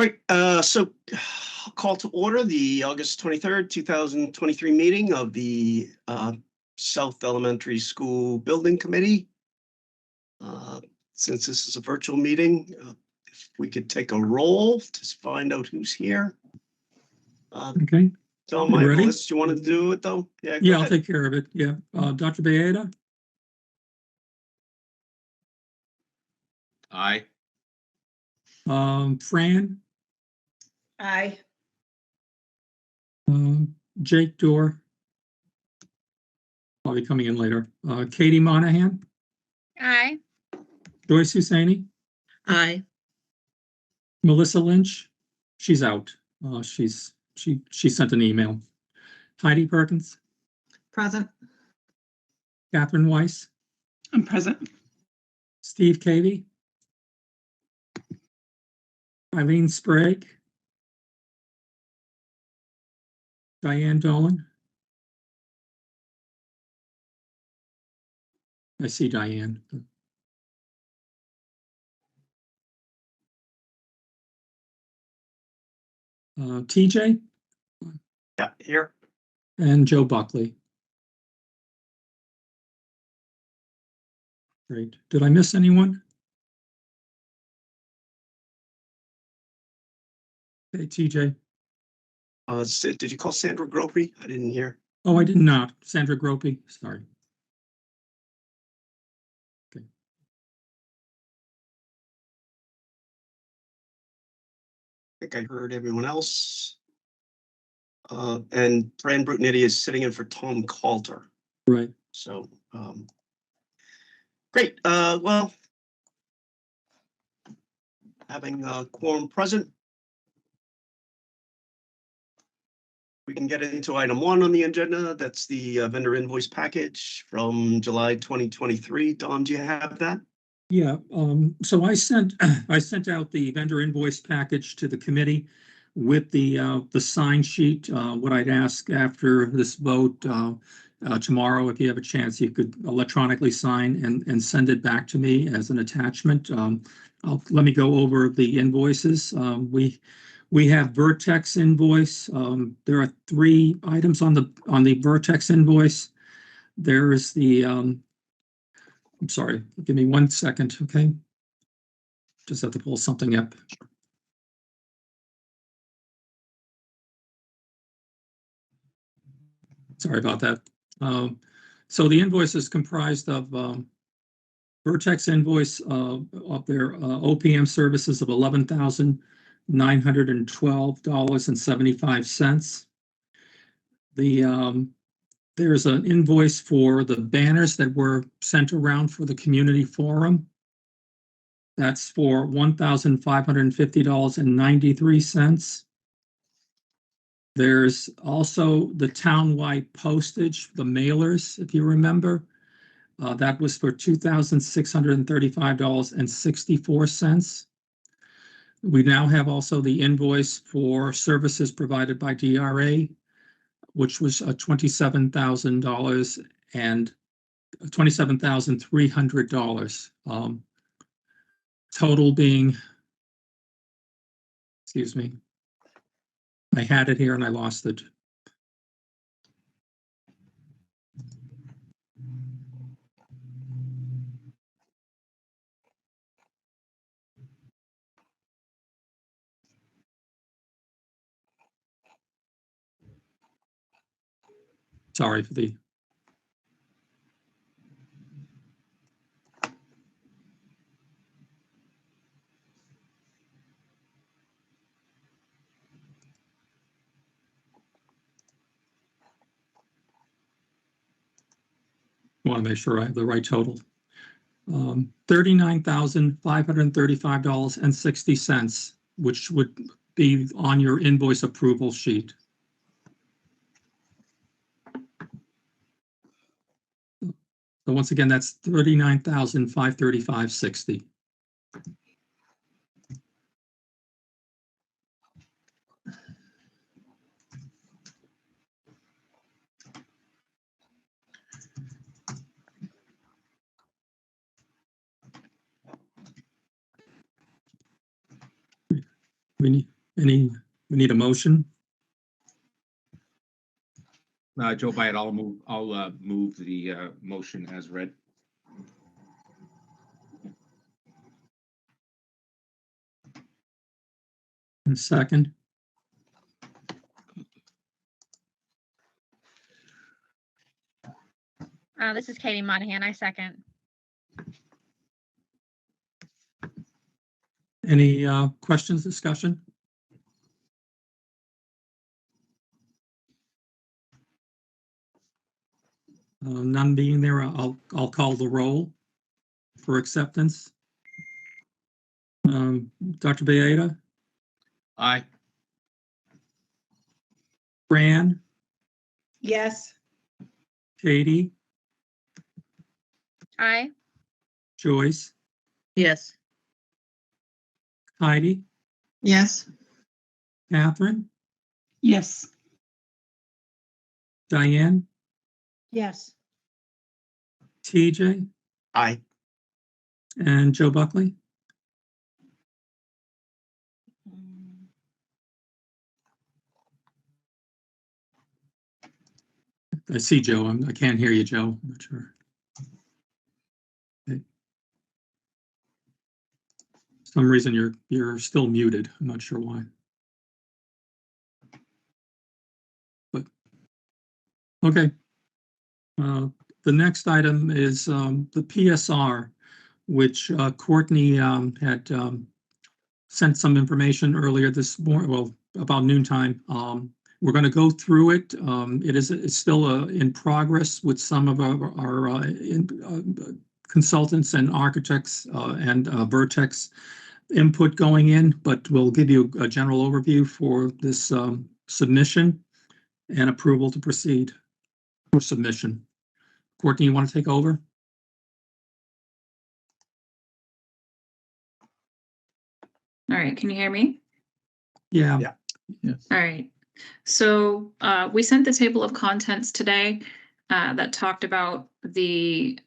Right, so I'll call to order the August 23rd, 2023 meeting of the South Elementary School Building Committee. Since this is a virtual meeting, if we could take a roll to find out who's here. Okay. So, You ready? Melissa, you want to do it though? Yeah, go Yeah, I'll ahead. take care of it. Yeah. Dr. Beata, Aye. Fran, Aye. Jake Dorr, probably coming in later. Katie Monahan, Aye. Joyce Husseini, Aye. Melissa Lynch, she's out. She sent an email. Heidi Perkins, Present. Catherine Weiss, I'm present. Steve Cavey, Eileen Sprague, Diane Dolan. I see Diane. TJ Yeah, here. and Joe Buckley. Great. Did I miss anyone? Hey, TJ. Did you call Sandra Gropey? I didn't hear. Oh, I did not. Sandra Gropey. Sorry. Okay. I think I heard everyone else. And Fran Brutnitti is sitting in for Tom Coulter. Right. So, great. Well, having a quorum present, we can get into item 1 on the agenda. That's the vendor invoice package from July 2023. Don, do you have that? Yeah. So I sent out the vendor invoice package to the committee with the sign sheet. What I'd ask after this vote tomorrow, if you have a chance, you could electronically sign and send it back to me as an attachment. Let me go over the invoices. We have Vertex invoice. There are 3 items on the Vertex invoice. There's the I'm sorry, give me 1 second, okay? Just have to pull something up. Sorry about that. So the invoice is comprised of Vertex invoice of their OPM services of $11,912.75. There's an invoice for the banners that were sent around for the community forum. That's for $1,550.93. There's also the townwide postage, the mailers, if you remember. That was for $2,635.64. We now have also the invoice for services provided by DRA, which was $27,000 and $27,300. Total being, excuse me, I had it here and I lost it. Sorry for the. Want to make sure I have the right total. $39,535.60, which would be on your invoice approval sheet. So once again, that's $39,535.60. We need a motion. Joe Byatt, I'll move the motion as read. And second. This is Katie Monahan. I second. Any questions, discussion? None being there, I'll call the roll for acceptance. Dr. Beata, Aye. Fran, Yes. Katie, Aye. Joyce, Yes. Heidi, Yes. Catherine, Yes. Diane, Yes. TJ, Aye. and Joe Buckley. I see Joe. I can't hear you, Joe. I'm not sure. Okay. For some reason you're still muted. I'm not sure why. But okay. The next item is the PSR, which Courtney had sent some information earlier this morning, well, about noontime. We're going to go through it. It's still in progress with some of our consultants and architects and Vertex input going in, but we'll give you a general overview for this submission and approval to proceed for submission. Courtney, you want to take over? All right, can you hear me? Yeah. Yeah. Yes. All right. So we sent the table of contents today that talked about the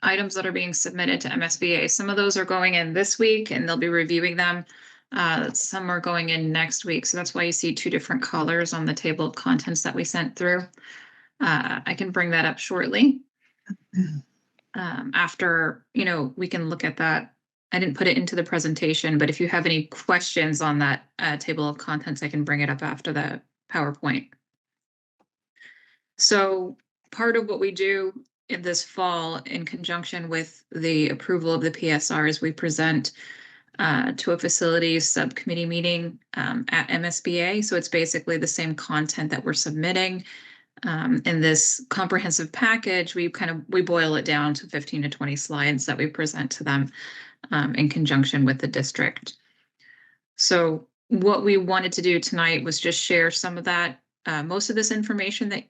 items that are being submitted to MSBA. Some of those are going in this week and they'll be reviewing them. Some are going in next week. So that's why you see two different colors on the table of contents that we sent through. I can bring that up shortly. After, we can look at that. I didn't put it into the presentation, but if you have any questions on that table of contents, I can bring it up after the PowerPoint. So part of what we do in this fall in conjunction with the approval of the PSR is we present to a facilities subcommittee meeting at MSBA. So it's basically the same content that we're submitting. In this comprehensive package, we boil it down to 15 to 20 slides that we present to them in conjunction with the district. So what we wanted to do tonight was just share some of that. Most of this information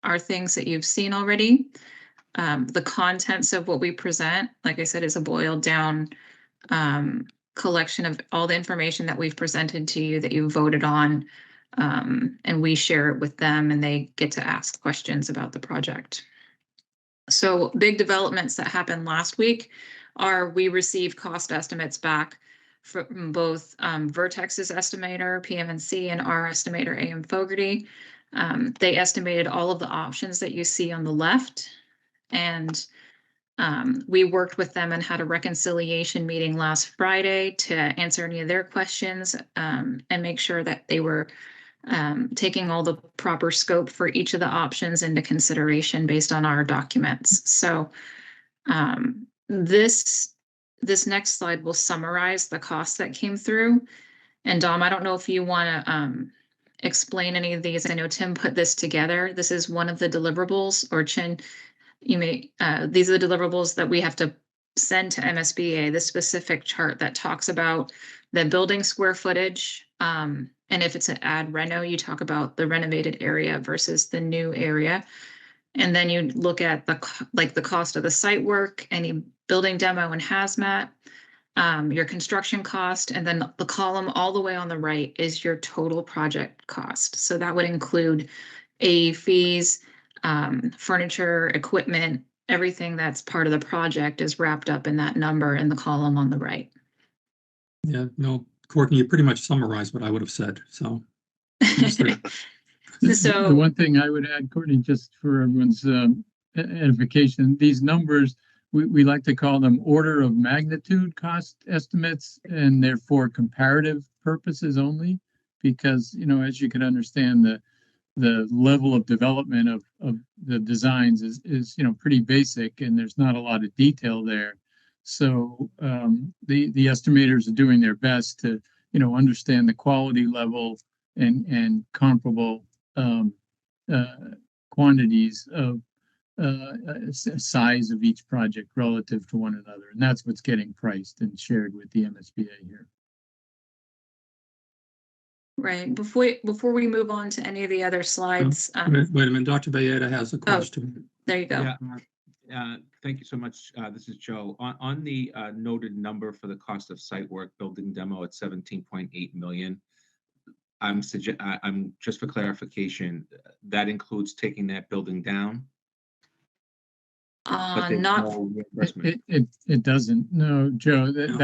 are things that you've seen already. The contents of what we present, like I said, is a boiled down collection of all the information that we've presented to you that you voted on. And we share it with them and they get to ask questions about the project. So big developments that happened last week are we received cost estimates back from both Vertex's estimator, PM&C, and our estimator, AM Fogarty. They estimated all of the options that you see on the left. And we worked with them and had a reconciliation meeting last Friday to answer any of their questions and make sure that they were taking all the proper scope for each of the options into consideration based on our documents. So this next slide will summarize the costs that came through. And Dom, I don't know if you want to explain any of these. I know Tim put this together. This is one of the deliverables, or Chin, these are the deliverables that we have to send to MSBA, the specific chart that talks about the building square footage. And if it's an ad reno, you talk about the renovated area versus the new area. And then you look at the cost of the site work, any building demo and hazmat, your construction cost, and then the column all the way on the right is your total project cost. So that would include AE fees, furniture, equipment, everything that's part of the project is wrapped up in that number in the column on the right. Yeah, no, Courtney, you pretty much summarized what I would have said, so. The So, one thing I would add, Courtney, just for everyone's edification, these numbers, we like to call them order of magnitude cost estimates, and they're for comparative purposes only, because, you know, as you can understand, the level of development of the designs is, you know, pretty basic, and there's not a lot of detail there. So the estimators are doing their best to, you know, understand the quality level and comparable quantities of size of each project relative to one another, and that's what's getting priced and shared with the MSBA here. right, before we move on to any of the other slides, Wait a minute, Dr. Bayeda has a question. there you go. Yeah, thank you so much. This is Joe. On the noted number for the cost of site work building demo at 17.8 million. I'm just for clarification, that includes taking that building down? But there's Not, no reimbursement. It doesn't. No, Joe, No.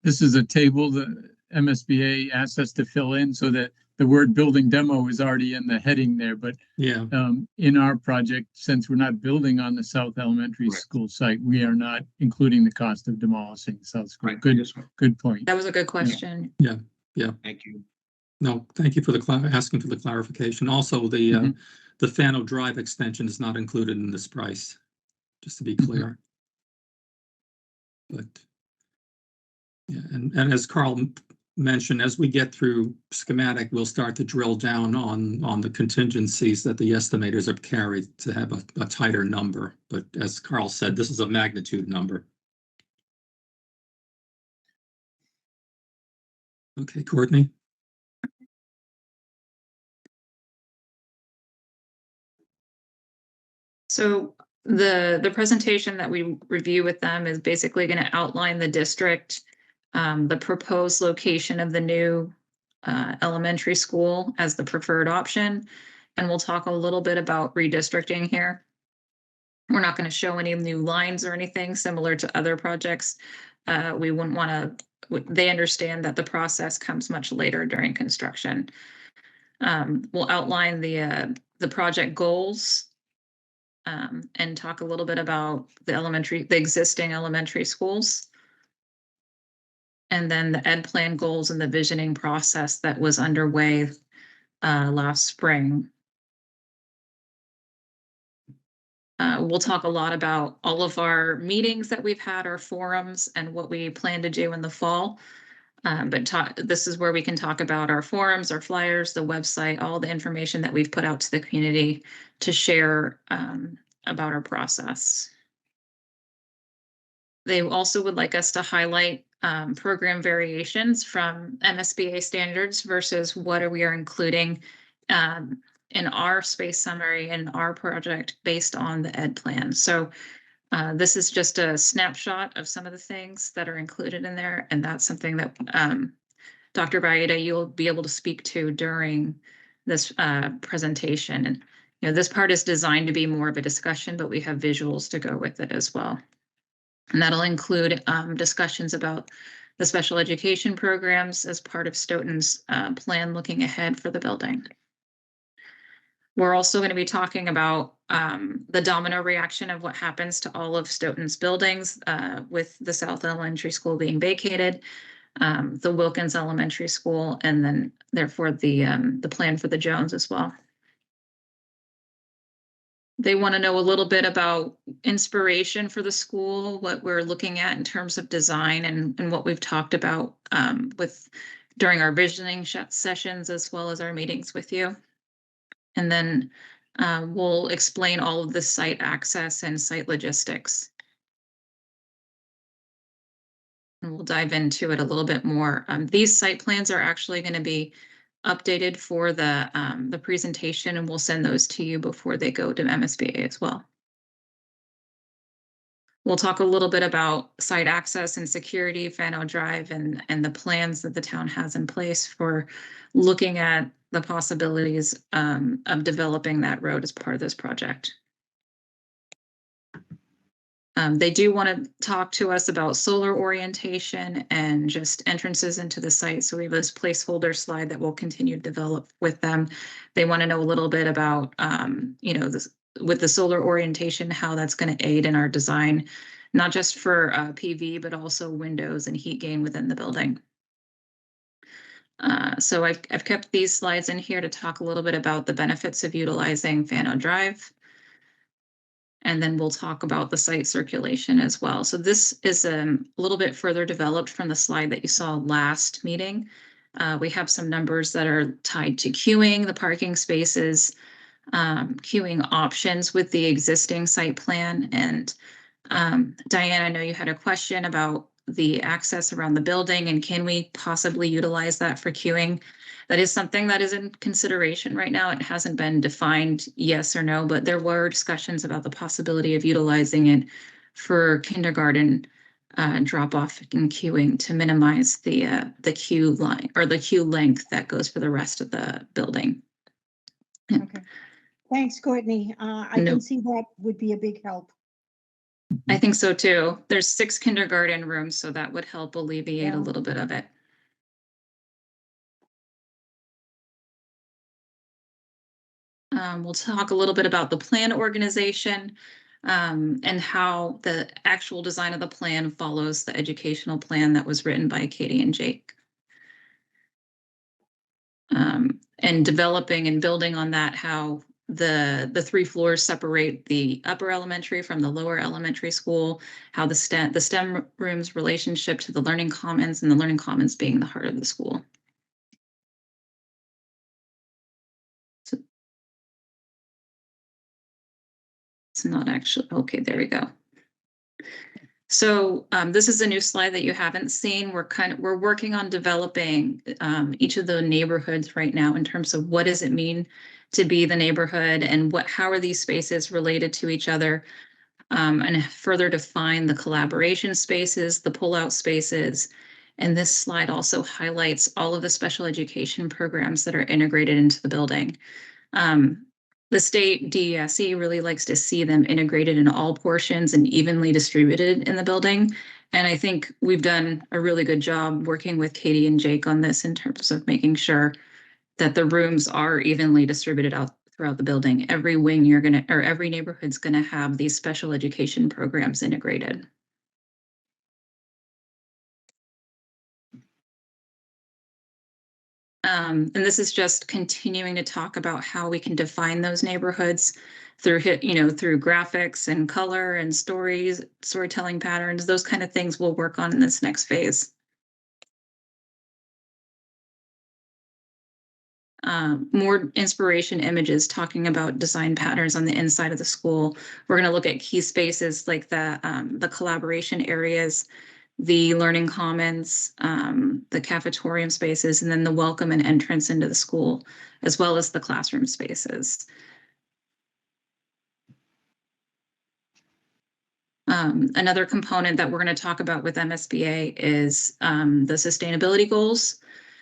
this is a table the MSBA asked us to fill in so that the word building demo is already in the heading there. But Yeah, in our project, since we're not building on the South Elementary Correct. School site, we are not including the cost of demolishing the South School. Right, Good point. that was a good question. thank you. no, thank you for asking for the clarification. Also, the Mhm. the Fano Drive extension is not included in this price, just to be clear. But yeah, and as Carl mentioned, as we get through schematic, we'll start to drill down on the contingencies that the estimators have carried to have a tighter number. But as Carl said, this is a magnitude number. Okay, Courtney. So the presentation that we review with them is basically going to outline the district, the proposed location of the new elementary school as the preferred option. And we'll talk a little bit about redistricting here. We're not going to show any new lines or anything similar to other projects. We wouldn't want to, they understand that the process comes much later during construction. We'll outline the project goals, and talk a little bit about the existing elementary schools. And then the ed plan goals and the visioning process that was underway last spring. We'll talk a lot about all of our meetings that we've had, our forums, and what we plan to do in the fall. This is where we can talk about our forums, our flyers, the website, all the information that we've put out to the community to share about our process. They also would like us to highlight program variations from MSBA standards versus what we are including in our space summary and our project based on the ed plan. So this is just a snapshot of some of the things that are included in there, and that's something that Dr. Bayeda, you'll be able to speak to during this presentation. And you know, this part is designed to be more of a discussion, but we have visuals to go with it as well. And that'll include discussions about the special education programs as part of Stoughton's plan looking ahead for the building. We're also going to be talking about the domino reaction of what happens to all of Stoughton's buildings with the South Elementary School being vacated, the Wilkins Elementary School, and then therefore the plan for the Jones as well. They want to know a little bit about inspiration for the school, what we're looking at in terms of design, and what we've talked about during our visioning sessions as well as our meetings with you. And then we'll explain all of the site access and site logistics. And we'll dive into it a little bit more. These site plans are actually going to be updated for the presentation, and we'll send those to you before they go to MSBA as well. We'll talk a little bit about site access and security, Fano Drive, and the plans that the town has in place for looking at the possibilities of developing that road as part of this project. They do want to talk to us about solar orientation and just entrances into the site. So we have this placeholder slide that we'll continue to develop with them. They want to know a little bit about, this, with the solar orientation, how that's going to aid in our design, not just for PV, but also windows and heat gain within the building. So I've kept these slides in here to talk a little bit about the benefits of utilizing Fano Drive. And then we'll talk about the site circulation as well. So this is a little bit further developed from the slide that you saw last meeting. We have some numbers that are tied to queuing, the parking spaces, queuing options with the existing site plan. And Diane, I know you had a question about the access around the building and can we possibly utilize that for queuing? That is something that is in consideration right now. It hasn't been defined yes or no, but there were discussions about the possibility of utilizing it for kindergarten drop off and queuing to minimize the queue line or the queue length that goes for the rest of the building. Okay. Thanks, Courtney. I No. can see that would be a big help. I think so too. There's 6 kindergarten rooms, so that would help alleviate Yeah. a little bit of it. We'll talk a little bit about the plan organization and how the actual design of the plan follows the educational plan that was written by Katie and Jake. And developing and building on that, how the 3 floors separate the upper elementary from the lower elementary school, how the STEM rooms relationship to the learning commons and the learning commons being the heart of the school. So it's not actually, okay, there we go. So this is a new slide that you haven't seen. We're working on developing each of the neighborhoods right now in terms of what does it mean to be the neighborhood and how are these spaces related to each other, and further define the collaboration spaces, the pullout spaces. And this slide also highlights all of the special education programs that are integrated into the building. The state DESE really likes to see them integrated in all portions and evenly distributed in the building. And I think we've done a really good job working with Katie and Jake on this in terms of making sure that the rooms are evenly distributed out throughout the building. Every wing every neighborhood's gonna have these special education programs integrated. And this is just continuing to talk about how we can define those neighborhoods through through graphics and color and storytelling patterns, those kind of things we'll work on in this next phase. More inspiration images talking about design patterns on the inside of the school. We're going to look at key spaces like the collaboration areas, the learning commons, the cafetorium spaces, and then the welcome and entrance into the school, as well as the classroom spaces. Another component that we're going to talk about with MSBA is the sustainability goals.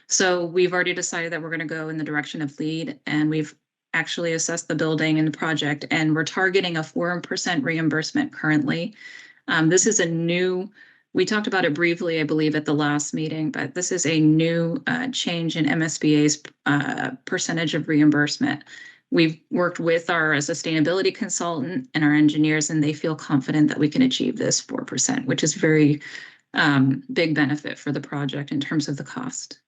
So we've already decided that we're going to go in the direction of LEED, and we've actually assessed the building and the project, and we're targeting a 4% reimbursement currently. This is a new, we talked about it briefly, I believe, at the last meeting, but this is a new change in MSBA's percentage of reimbursement. We've worked with our sustainability consultant and our engineers, and they feel confident that we can achieve this 4%, which is very big benefit for the project in terms of the cost.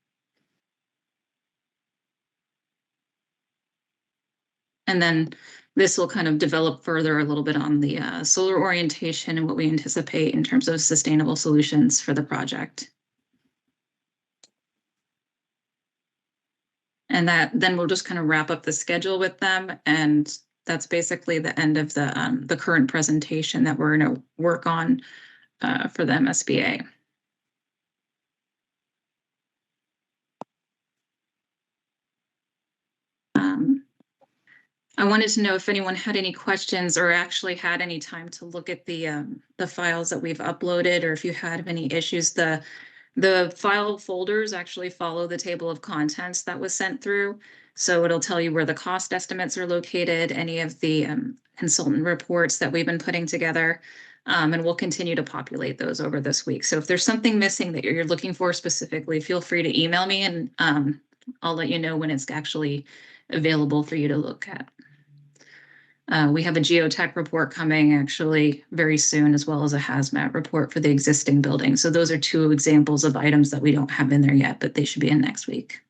And then this will kind of develop further a little bit on the solar orientation and what we anticipate in terms of sustainable solutions for the project. And then we'll just kind of wrap up the schedule with them. And that's basically the end of the current presentation that we're going to work on for the MSBA. I wanted to know if anyone had any questions or actually had any time to look at the files that we've uploaded, or if you had any issues. The file folders actually follow the table of contents that was sent through. So it'll tell you where the cost estimates are located, any of the consultant reports that we've been putting together. And we'll continue to populate those over this week. So if there's something missing that you're looking for specifically, feel free to email me, and I'll let you know when it's actually available for you to look at. We have a geotech report coming actually very soon, as well as a hazmat report for the existing building. So those are two examples of items that we don't have in there yet, but they should be in next week.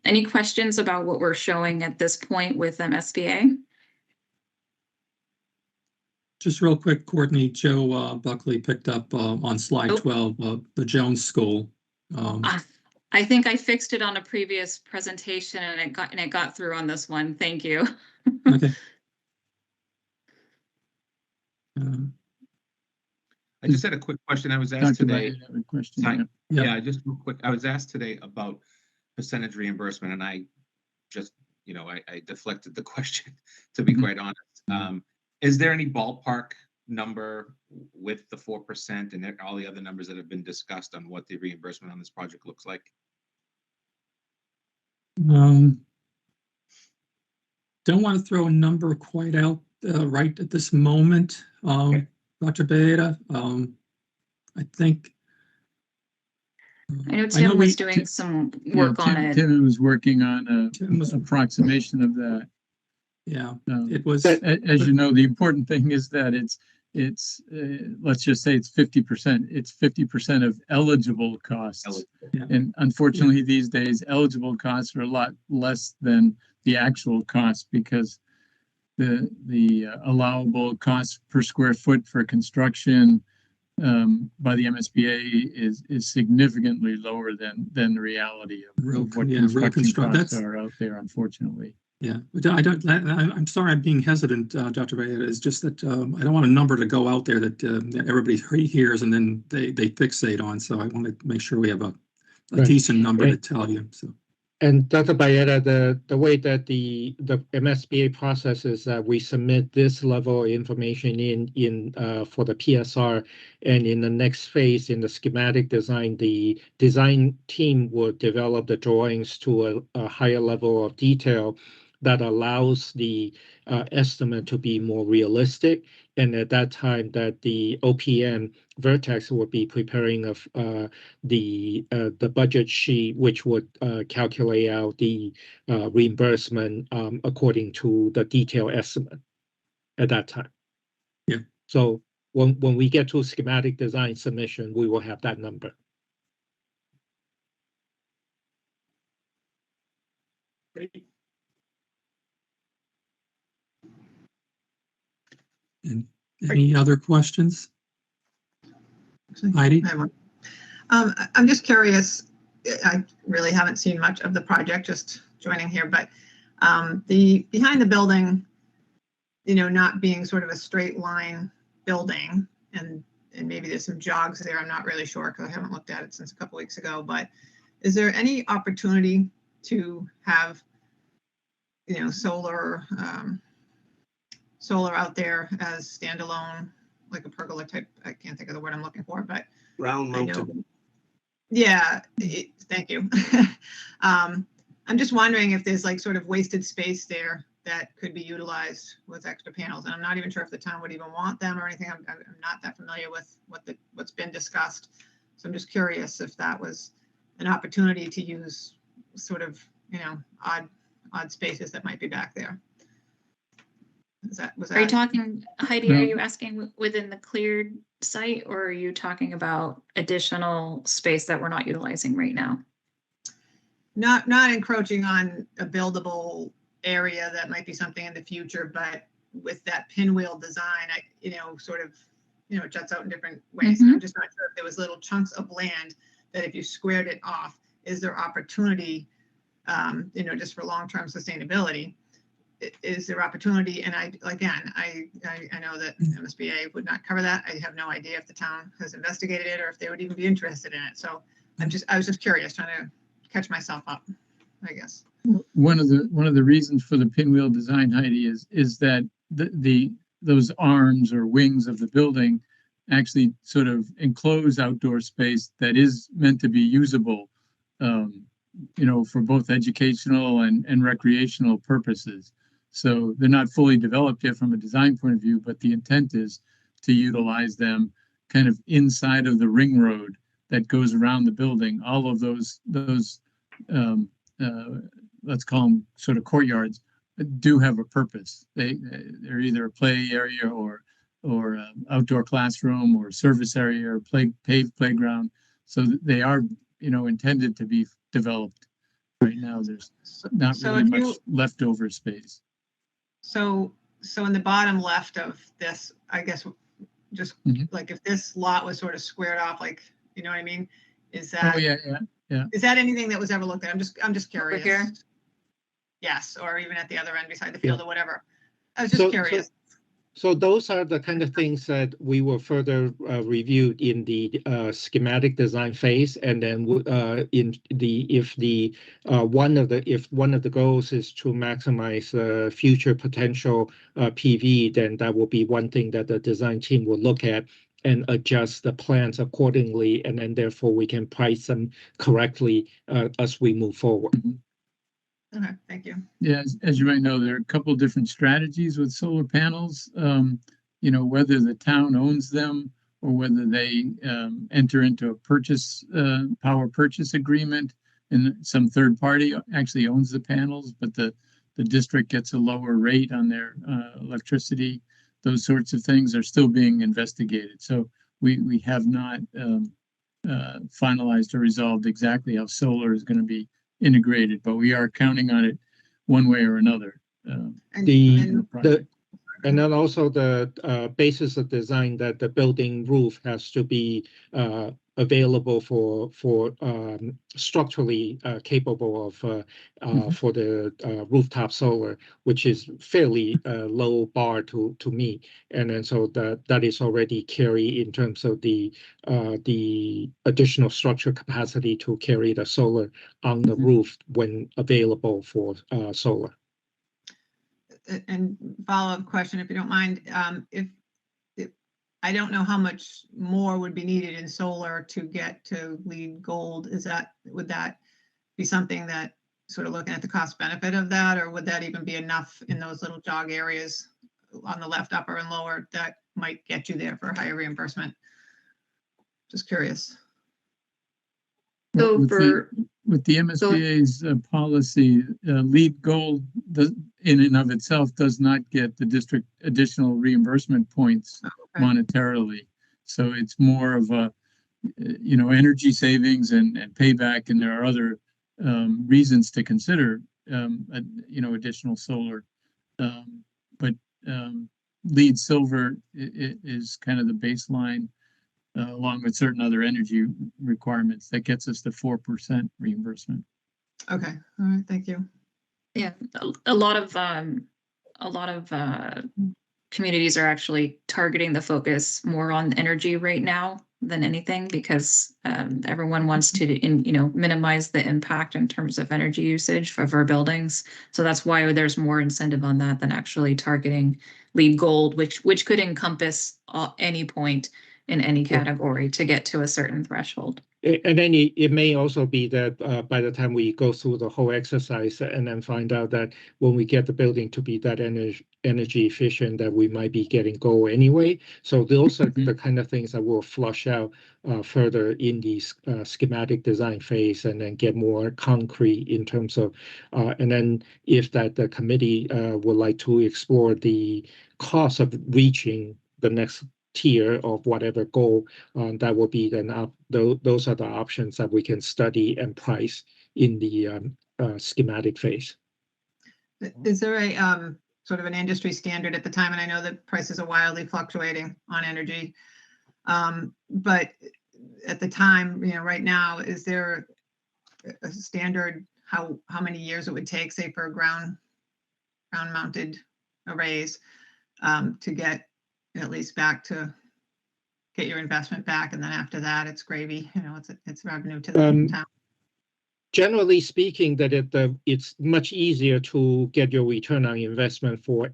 Any questions about what we're showing at this point with MSBA? Just real quick, Courtney, Joe Buckley picked up on slide Oh. 12, the Jones School. I think I fixed it on a previous presentation, and it got through on this one. Thank you. Okay. I just had a quick question. I was asked Dr. today. Biden had a question. Hi. Yeah. Yeah. Yeah, just real quick. I was asked today about percentage reimbursement, and I just, I deflected the question, to be Mhm. quite honest. Is there any ballpark number with the 4% and all the other numbers that have been discussed on what the reimbursement on this project looks like? Don't want to throw a number quite out right at this moment, Okay. Dr. Beta. I think. I know Tim was doing Tim- some work on it. Tim was working on Tim was- an approximation of that. Yeah, Um, it was. As you know, the important thing is that it's let's just say it's 50%. It's 50% of eligible costs. Yeah. And unfortunately, these days, eligible costs are a lot less than the actual cost, because the allowable cost per square foot for construction by the MSBA is significantly lower than the reality of what construction costs are out there, unfortunately. Yeah, but I'm sorry, I'm being hesitant, Dr. Beta. It's just that I don't want a number to go out there that everybody hears and then they fixate on. So I want to make sure we have a Right. decent number to tell you. So. And Dr. Bayeta, the way that the MSBA process is that we submit this level of information in for the PSR, and in the next phase in the schematic design, the design team will develop the drawings to a higher level of detail that allows the estimate to be more realistic. And at that time, that the OPM Vertex will be preparing of the budget sheet, which would calculate out the reimbursement according to the detailed estimate at that time. Yeah. So when we get to schematic design submission, we will have that number. Great. And any other questions? Heidi? I have one. I'm just curious, I really haven't seen much of the project, just joining here, but the behind the building, not being sort of a straight line building, and maybe there's some jogs there, I'm not really sure because I haven't looked at it since a couple weeks ago, but is there any opportunity to have, solar out there as standalone, like a pergola type? I can't think of the word I'm looking for, but Ground I mounted. know. Yeah, thank you. I'm just wondering if there's like sort of wasted space there that could be utilized with extra panels. And I'm not even sure if the town would even want them or anything. I'm not that familiar with what's been discussed. So I'm just curious if that was an opportunity to use sort of, odd spaces that might be back there. Was that? Are you talking, Heidi, No. are you asking within the cleared site, or are you talking about additional space that we're not utilizing right now? Not encroaching on a buildable area that might be something in the future, but with that pinwheel design, sort of, it juts out in different ways. And I'm just not sure if there was little chunks of land that if you squared it off, is there opportunity, just for long-term sustainability? Is there opportunity? And I know that MSBA would not cover that. I have no idea if the town has investigated it or if they would even be interested in it. So I was just curious, trying to catch myself up, I guess. One of the reasons for the pinwheel design, Heidi, is that those arms or wings of the building actually sort of enclose outdoor space that is meant to be usable, for both educational and recreational purposes. So they're not fully developed yet from a design point of view, but the intent is to utilize them kind of inside of the ring road that goes around the building. All of those um, let's call them sort of courtyards, do have a purpose. They're either a play area or outdoor classroom or service area or paved playground. So they are, intended to be developed. Right now, there's not So really if much you- leftover space. So in the bottom left of this, I guess, just Mhm. like if this lot was sort of squared off, like, you know what I mean? Is Oh, that, yeah. is that anything that was ever looked at? I'm just Over curious. here? Yes, or even at the other end beside the field or whatever. I was So- just so- curious. So those are the kind of things that we will further review in the schematic design phase, and then if one of the goals is to maximize future potential PV, then that will be one thing that the design team will look at and adjust the plans accordingly, and then therefore we can price them correctly as we move forward. Okay, thank you. Yeah, as you might know, there are a couple different strategies with solar panels. Whether the town owns them or whether they enter into a power purchase agreement, and some third party actually owns the panels, but the district gets a lower rate on their electricity. Those sorts of things are still being investigated. So we have not finalized or resolved exactly how solar is going to be integrated, but we are counting on it one way or another. And- And then also the basis of design that the building roof has to be available for structurally capable of for the rooftop solar, which is fairly low bar to meet. And then so that is already carry in terms of the additional structure capacity to carry the solar on the roof when available for solar. And follow-up question, if you don't mind, if I don't know how much more would be needed in solar to get to LEED Gold, would that be something that sort of looking at the cost benefit of that, or would that even be enough in those little jog areas on the left, upper and lower that might get you there for higher reimbursement? Just curious. So With the MSBA's policy, LEED Gold in and of itself does not get the district additional reimbursement points monetarily. So it's more of a, energy savings and payback, and there are other reasons to consider, additional solar. But LEED Silver is kind of the baseline. Along with certain other energy requirements, that gets us to 4% reimbursement. Okay, all right, thank you. Yeah, a lot of communities are actually targeting the focus more on energy right now than anything, because everyone wants to minimize the impact in terms of energy usage of our buildings. So that's why there's more incentive on that than actually targeting LEED Gold, which could encompass any point in any category to get to a certain threshold. And then it may also be that by the time we go through the whole exercise and then find out that when we get the building to be that energy efficient, that we might be getting gold anyway. So those are the kind of things that will flush out further in the schematic design phase, and then get more concrete in terms of, and then if the committee would like to explore the cost of reaching the next tier of whatever goal, that will be then those are the options that we can study and price in the schematic phase. Is there a sort of an industry standard at the time? And I know that prices are wildly fluctuating on energy. But at the time, right now, is there a standard how many years it would take, say, for a ground mounted arrays to get at least get your investment back, and then after that it's gravy, it's revenue to the town? generally speaking, that it's much easier to get your return on investment for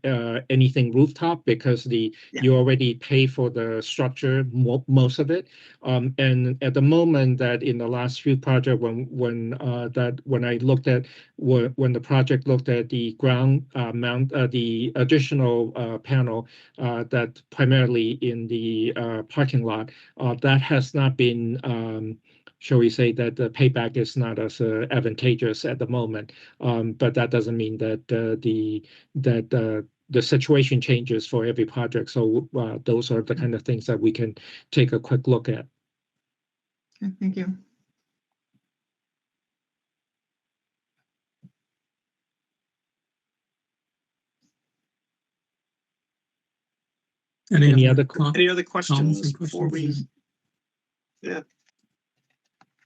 anything rooftop because Yeah. you already pay for the structure, most of it. And at the moment that in the last few projects, when I looked at when the project looked at the ground mount, the additional panel that primarily in the parking lot, that has not been shall we say that the payback is not as advantageous at the moment. But that doesn't mean that the situation changes for every project. So those are the kind of things that we can take a quick look at. Okay, thank you. Any other Any other comments questions and before we? questions? Yeah.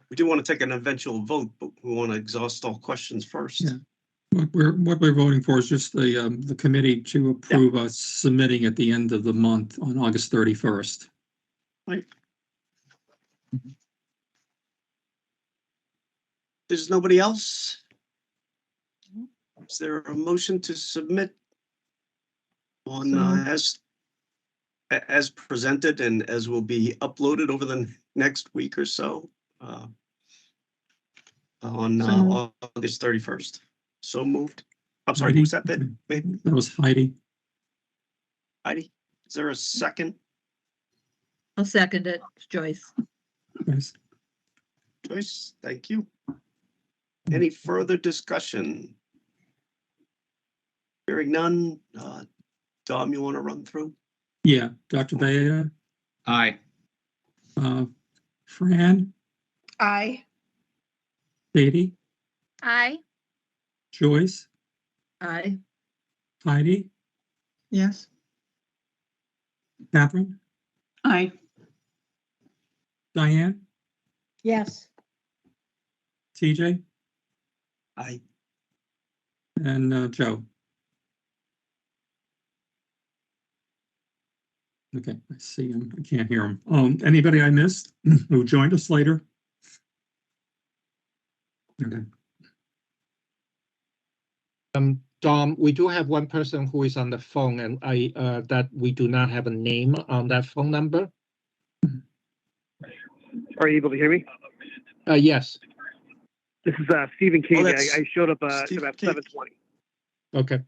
We do want to take an eventual vote, but we want to exhaust all questions first. Yeah. What we're voting for is just the committee to approve us submitting at the end of the month on August 31st. Right. There's nobody else? Is there a motion to submit on as presented and as will be uploaded over the next week or so on August 31st? So moved. I'm sorry, who's that? That was Heidi. Heidi, is there a second? I'll second it. It's Joyce. Yes. Joyce, thank you. Any further discussion? Hearing none. Dom, you want to run through? Yeah, Dr. Bayeda, Aye. Fran, Aye. Katie, Aye. Joyce, Aye. Heidi, Yes. Catherine, Aye. Diane, Yes. TJ, Aye. and Joe. Okay, I see him. I can't hear him. Anybody I missed who joined us later? Okay. Dom, we do have one person who is on the phone, and that we do not have a name on that phone number. Are you able to hear me? Yes. This is Stephen King. that's I showed up Steve about King. 7:20. Okay.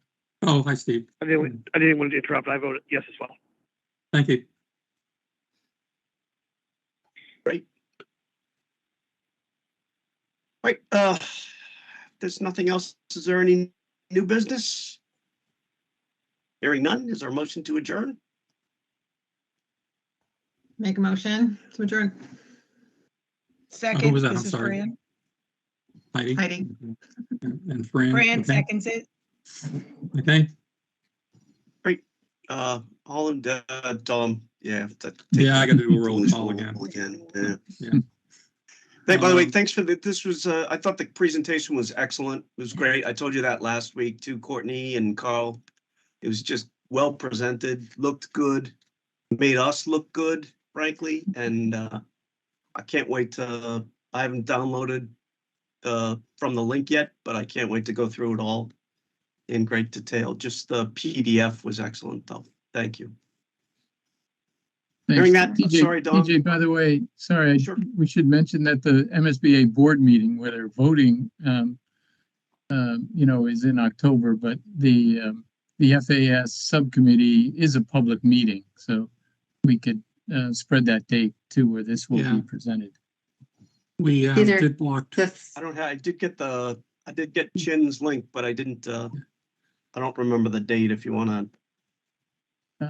Oh, hi, Steve. I didn't want to interrupt. I voted yes as well. Thank you. Great. Right. There's nothing else. Is there any new business? Hearing none. Is there a motion to adjourn? Make a motion to adjourn. Who Second, was that? this I'm is sorry. Fran. Heidi. Heidi. And Fran. Fran okay. seconds it. Okay. All in Dom. Yeah. Yeah, I got to do a roll call again. Yeah. Yeah. Hey, by the way, thanks for this was, I thought the presentation was excellent. It was great. I told you that last week too, Courtney and Carl. It was just well presented, looked good, made us look good, frankly. And I can't wait to, I haven't downloaded from the link yet, but I can't wait to go through it all in great detail. Just the PDF was excellent though. Thank you. Thanks. Hearing that, TJ, sorry, Dom. TJ, by the way, sorry, Sure. we should mention that the MSBA board meeting where they're voting, is in October, but the FAS subcommittee is a public meeting, so we could spread that date too, where this will be presented. We Either did block. I don't have, I did get Chin's link, but I didn't, I don't remember the date if you want to.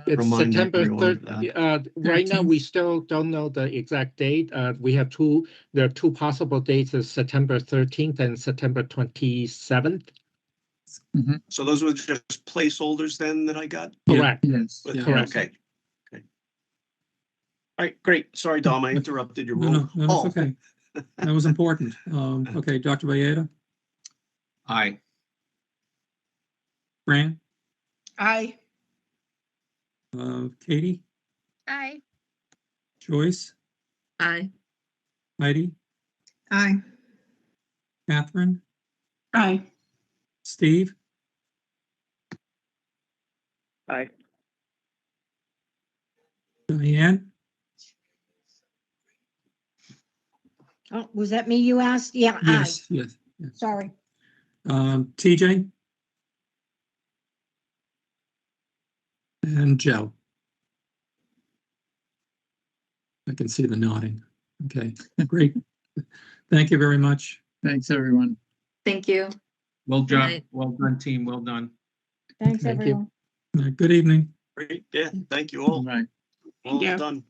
It's Remind September everyone of 3rd. Right now, 13th. we still don't know the exact date. There are two possible dates, is September 13th and September 27th. So those were just placeholders then that I got? Yeah. Correct. Yes. But- Yeah. Correct. Okay. All right, great. Sorry, Dom, I interrupted your roll. No, it's okay. That was important. Okay, Dr. Bayeda, Aye. Fran, Aye. Katie, Aye. Joyce, Aye. Heidi, Aye. Catherine, Aye. Steve, Aye. Diane, Oh, was that me you asked? Yeah, aye. yes, yes, yes. Sorry. TJ, and Joe. I can see the nodding. Okay, great. Thank you very much. Thanks, everyone. Thank you. Well Good done, night. well done, team, well done. Thanks, Thank you. everyone. Good evening. Great, yeah, thank you all. Bye. Well you. done.